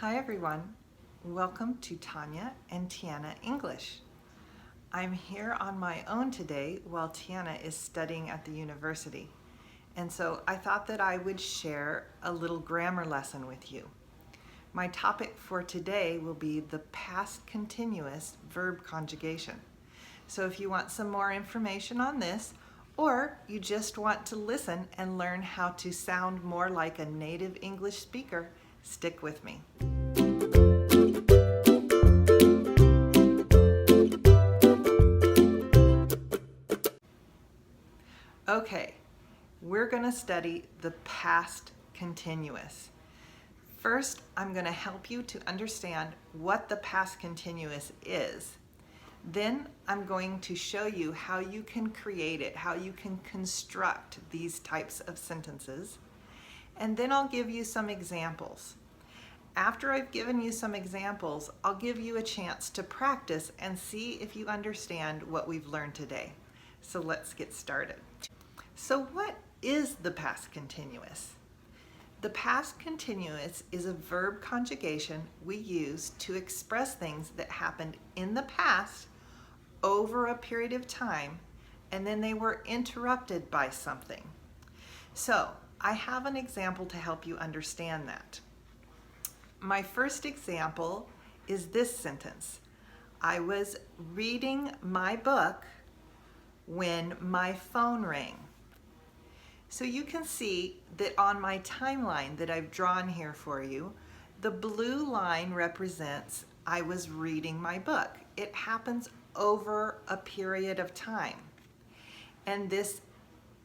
Hi everyone, welcome to Tanya and Tiana English. I'm here on my own today while Tiana is studying at the university, and so I thought that I would share a little grammar lesson with you. My topic for today will be the past continuous verb conjugation. So if you want some more information on this, or you just want to listen and learn how to sound more like a native English speaker, stick with me. Okay, we're going to study the past continuous. First, I'm going to help you to understand what the past continuous is. Then I'm going to show you how you can create it, how you can construct these types of sentences. And then I'll give you some examples. After I've given you some examples, I'll give you a chance to practice and see if you understand what we've learned today. So let's get started. So what is the past continuous? The past continuous is a verb conjugation we use to express things that happened in the past over a period of time, and then they were interrupted by something. So I have an example to help you understand that. My first example is this sentence. I was reading my book when my phone rang. So you can see that on my timeline that I've drawn here for you, the blue line represents I was reading my book. It happens over a period of time. And this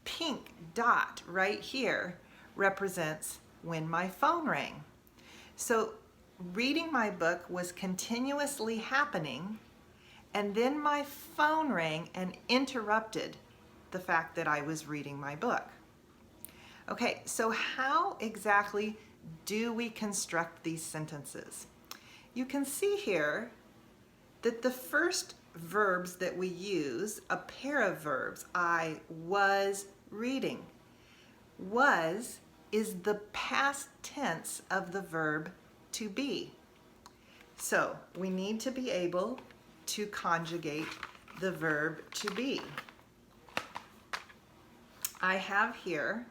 pink dot right here represents when my phone rang. So reading my book was continuously happening, and then my phone rang and interrupted the fact that I was reading my book. Okay, so how exactly do we construct these sentences? You can see here that the first verbs that we use, a pair of verbs, I was reading. Was is the past tense of the verb to be. So we need to be able to conjugate the verb to be. I have here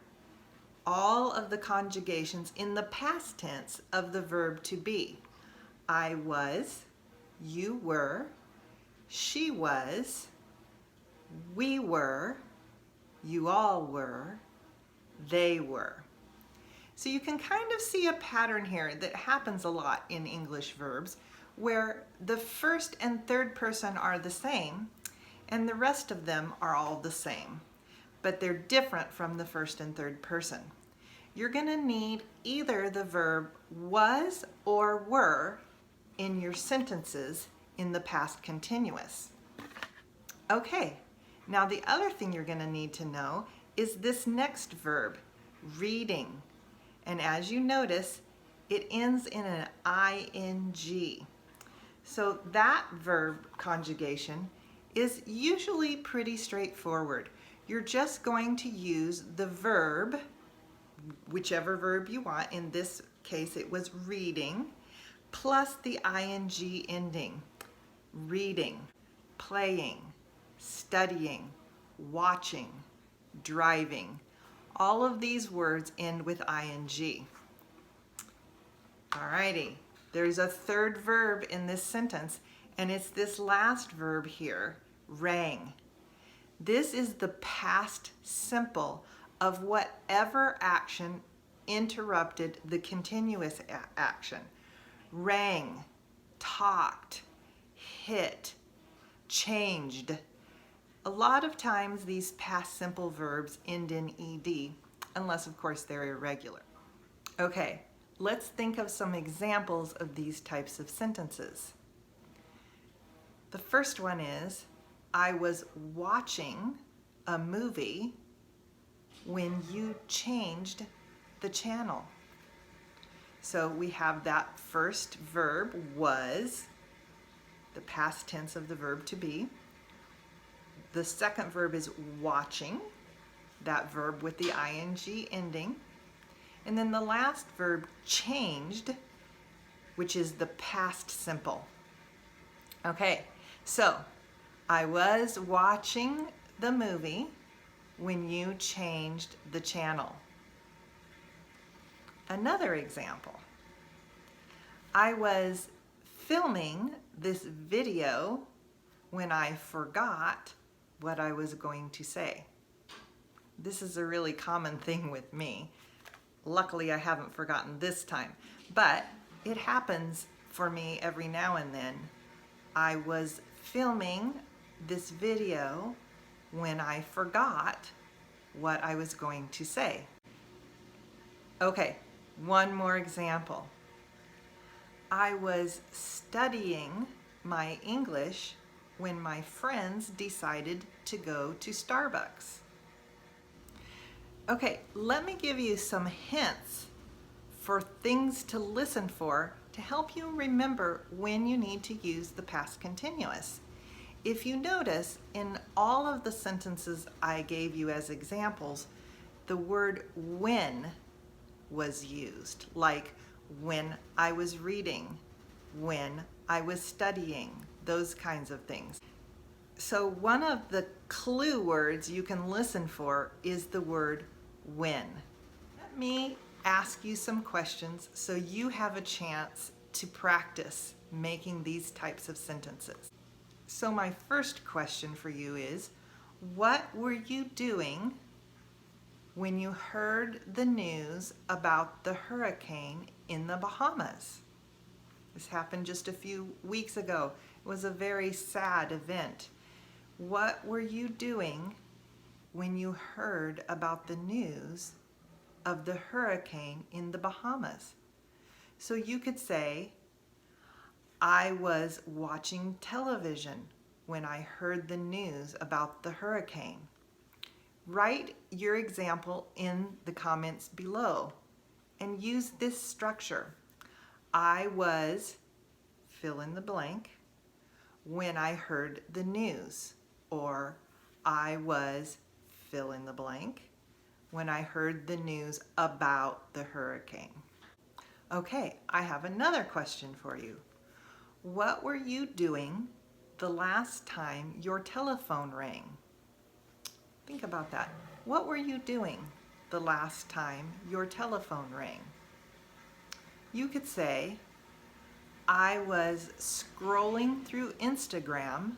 all of the conjugations in the past tense of the verb to be. I was, you were, she was, we were, you all were, they were. So you can kind of see a pattern here that happens a lot in English verbs where the first and third person are the same and the rest of them are all the same, but they're different from the first and third person. You're going to need either the verb was or were in your sentences in the past continuous. Okay, now the other thing you're going to need to know is this next verb, reading. And as you notice, it ends in an ing. So that verb conjugation is usually pretty straightforward. You're just going to use the verb, whichever verb you want. In this case, it was reading, plus the ing ending. Reading, playing, studying, watching, driving. All of these words end with ing. Alrighty, there's a third verb in this sentence, and it's this last verb here, rang. This is the past simple of whatever action interrupted the continuous action. Rang, talked, hit, changed. A lot of times these past simple verbs end in ed, unless of course they're irregular. Okay, let's think of some examples of these types of sentences. The first one is, I was watching a movie when you changed the channel. So we have that first verb, was, the past tense of the verb to be. The second verb is watching, that verb with the ing ending. And then the last verb, changed, which is the past simple. Okay, so I was watching the movie when you changed the channel. Another example. I was filming this video when I forgot what I was going to say. This is a really common thing with me. Luckily, I haven't forgotten this time, but it happens for me every now and then. I was filming this video when I forgot what I was going to say. Okay, one more example. I was studying my English when my friends decided to go to Starbucks. Okay, let me give you some hints for things to listen for to help you remember when you need to use the past continuous. If you notice, in all of the sentences I gave you as examples, the word when was used, like when I was reading, when I was studying, those kinds of things. So one of the clue words you can listen for is the word when. Let me ask you some questions so you have a chance to practice making these types of sentences. So my first question for you is, what were you doing when you heard the news about the hurricane in the Bahamas? This happened just a few weeks ago. It was a very sad event. What were you doing when you heard about the news of the hurricane in the Bahamas? So you could say, I was watching television when I heard the news about the hurricane. Write your example in the comments below and use this structure. I was fill in the blank when I heard the news, or I was fill in the blank when I heard the news about the hurricane. Okay, I have another question for you. What were you doing the last time your telephone rang? Think about that. What were you doing the last time your telephone rang? You could say, I was scrolling through Instagram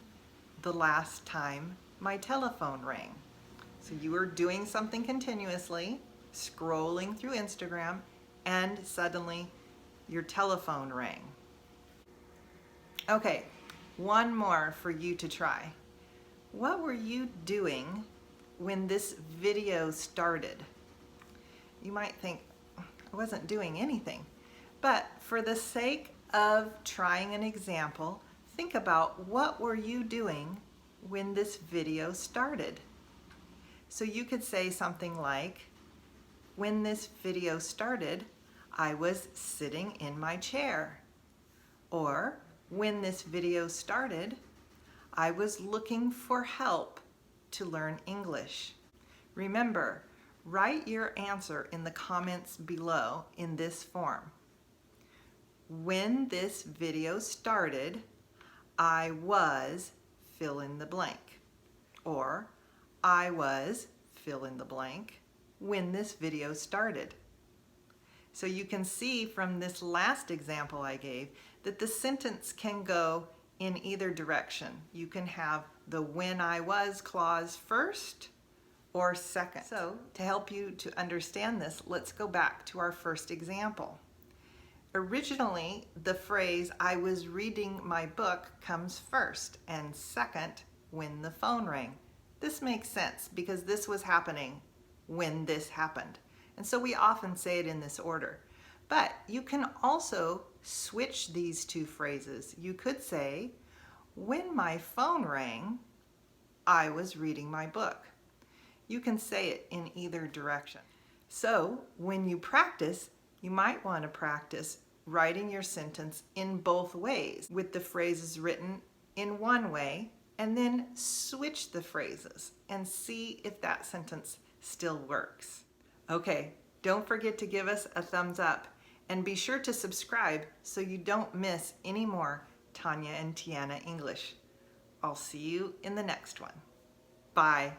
the last time my telephone rang. So you were doing something continuously, scrolling through Instagram, and suddenly your telephone rang. Okay, one more for you to try. What were you doing when this video started? You might think, I wasn't doing anything. But for the sake of trying an example, think about what were you doing when this video started? So you could say something like, when this video started, I was sitting in my chair. Or, when this video started, I was looking for help to learn English. Remember, write your answer in the comments below in this form. When this video started, I was fill in the blank. Or, I was fill in the blank when this video started. So you can see from this last example I gave that the sentence can go in either direction. You can have the when I was clause first or second. So to help you to understand this, let's go back to our first example. Originally, the phrase I was reading my book comes first and second when the phone rang. This makes sense because this was happening when this happened. And so we often say it in this order. But you can also switch these two phrases. You could say, when my phone rang, I was reading my book. You can say it in either direction. So when you practice, you might want to practice writing your sentence in both ways, with the phrases written in one way, and then switch the phrases and see if that sentence still works. Okay, don't forget to give us a thumbs up And be sure to subscribe so you don't miss any more Tanya and Tiana English. I'll see you in the next one. Bye.